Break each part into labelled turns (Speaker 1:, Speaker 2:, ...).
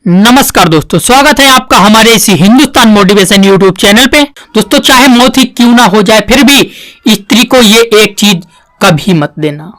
Speaker 1: नमस्कार दोस्तों, स्वागत है आपका हमारे इसी हिंदुस्तान मोटिवेशन यूट्यूब चैनल पे। दोस्तों, चाहे मौत ही क्यों ना हो जाए, फिर भी स्त्री को ये एक चीज कभी मत देना।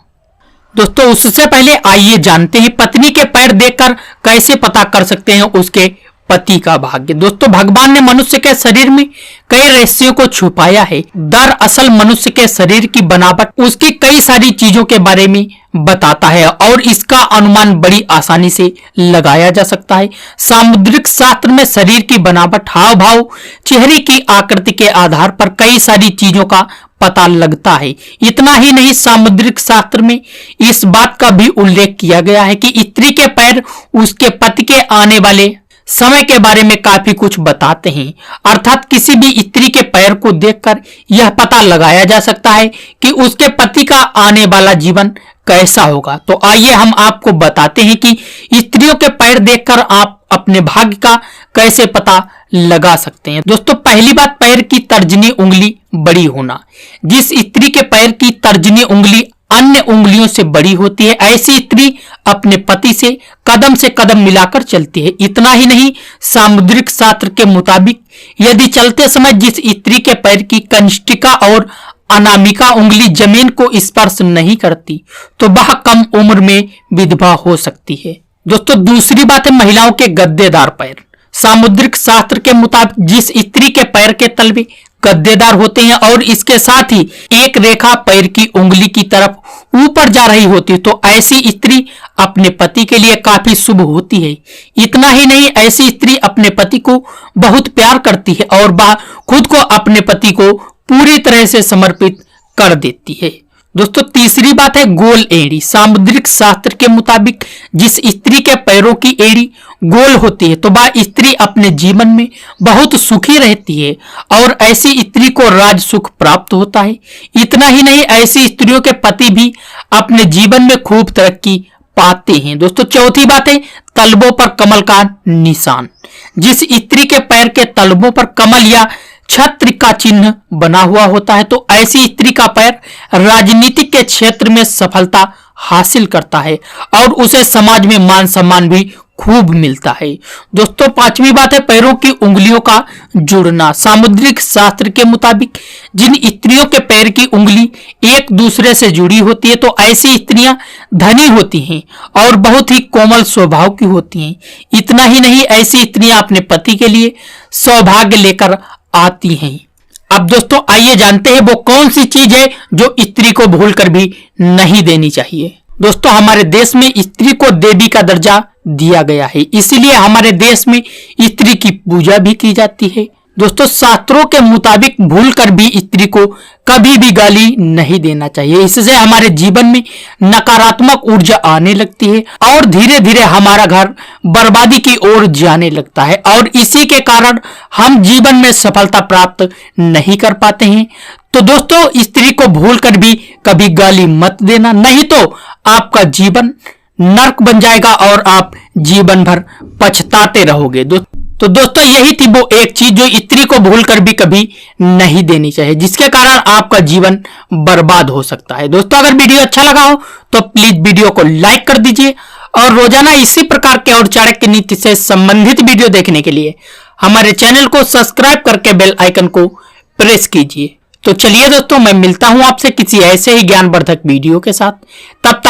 Speaker 1: दोस्तों, उससे पहले आइए जानते हैं पत्नी के पैर देखकर कैसे पता कर सकते हैं उसके पति का भाग्य। दोस्तों, भगवान ने मनुष्य के शरीर में कई रहस्यों को छुपाया है। दरअसल मनुष्य के शरीर की बनावट उसकी कई सारी चीजों के बारे में बताता है और इसका अनुमान बड़ी आसानी से लगाया जा सकता है। सामुद्रिक शास्त्र में शरीर की बनावट, हाव भाव, चेहरे की आकृति के आधार पर कई सारी चीजों का पता लगता है। इतना ही नहीं, सामुद्रिक शास्त्र में इस बात का भी उल्लेख किया गया है कि स्त्री के पैर उसके पति के आने वाले समय के बारे में काफी कुछ बताते हैं। अर्थात किसी भी स्त्री के पैर को देखकर यह पता लगाया जा सकता है कि उसके पति का आने वाला जीवन कैसा होगा। तो आइए हम आपको बताते हैं कि स्त्रियों के पैर देखकर आप अपने भाग्य का कैसे पता लगा सकते हैं। दोस्तों, पहली बात, पैर की तर्जनी उंगली बड़ी होना। जिस स्त्री के पैर की तर्जनी उंगली अन्य उंगलियों से बड़ी होती है, ऐसी स्त्री अपने पति से कदम मिलाकर चलती है। इतना ही नहीं, सामुद्रिक शास्त्र के मुताबिक यदि चलते समय जिस स्त्री के पैर की कनिष्ठिका और अनामिका उंगली जमीन को स्पर्श नहीं करती, तो वह कम उम्र में विधवा हो सकती है। दोस्तों, दूसरी बात है महिलाओं के गद्देदार पैर। सामुद्रिक शास्त्र के मुताबिक जिस स्त्री के पैर के तलवे गद्देदार होते हैं और इसके साथ ही एक रेखा पैर की उंगली की तरफ ऊपर जा रही होती है, तो ऐसी स्त्री अपने पति के लिए काफी शुभ होती है। इतना ही नहीं, ऐसी स्त्री अपने पति को बहुत प्यार करती है और वह खुद को अपने पति को पूरी तरह से समर्पित कर देती है। दोस्तों, तीसरी बात है गोल एड़ी। सामुद्रिक शास्त्र के मुताबिक जिस स्त्री के पैरों की एड़ी गोल होती है, तो वह स्त्री अपने जीवन में बहुत सुखी रहती है और ऐसी स्त्री को राज सुख प्राप्त होता है। इतना ही नहीं, ऐसी स्त्रियों के पति भी अपने जीवन में खूब तरक्की पाते हैं। दोस्तों, चौथी बात है तलवों पर कमल का निशान। जिस स्त्री के पैर के तलवों पर कमल या छत्र का चिन्ह बना हुआ होता है, तो ऐसी स्त्री का पैर राजनीतिक के क्षेत्र में सफलता हासिल करता है और उसे समाज में मान सम्मान भी खूब मिलता है। दोस्तों, पांचवी बात है पैरों की उंगलियों का जुड़ना। सामुद्रिक शास्त्र के मुताबिक जिन स्त्रियों के पैर की उंगली एक दूसरे से जुड़ी होती है, तो ऐसी स्त्रियां धनी होती हैं और बहुत ही कोमल स्वभाव की होती हैं। इतना ही नहीं, ऐसी स्त्रियां अपने पति के लिए सौभाग्य लेकर आती हैं। अब दोस्तों, आइए जानते हैं वो कौन सी चीज है जो स्त्री को भूलकर भी नहीं देनी चाहिए। दोस्तों, हमारे देश में स्त्री को देवी का दर्जा दिया गया है, इसीलिए हमारे देश में स्त्री की पूजा भी की जाती है। दोस्तों, शास्त्रों के मुताबिक भूलकर भी स्त्री को कभी भी गाली नहीं देना चाहिए। इससे हमारे जीवन में नकारात्मक ऊर्जा आने लगती है और धीरे धीरे हमारा घर बर्बादी की ओर जाने लगता है और इसी के कारण हम जीवन में सफलता प्राप्त नहीं कर पाते हैं। तो दोस्तों, स्त्री को भूलकर भी कभी गाली मत देना, नहीं तो आपका जीवन नर्क बन जाएगा और आप जीवन भर पछताते रहोगे। तो दोस्तों, यही थी वो एक चीज जो स्त्री को भूलकर भी कभी नहीं देनी चाहिए, जिसके कारण आपका जीवन बर्बाद हो सकता है। दोस्तों, अगर वीडियो अच्छा लगा हो तो प्लीज वीडियो को लाइक कर दीजिए और रोजाना इसी प्रकार के और चाणक्य नीति से संबंधित वीडियो देखने के लिए हमारे चैनल को सब्सक्राइब करके बेल आइकन को प्रेस कीजिए। तो चलिए दोस्तों, मैं मिलता हूं आपसे किसी ऐसे ही ज्ञानवर्धक वीडियो के साथ। तब तक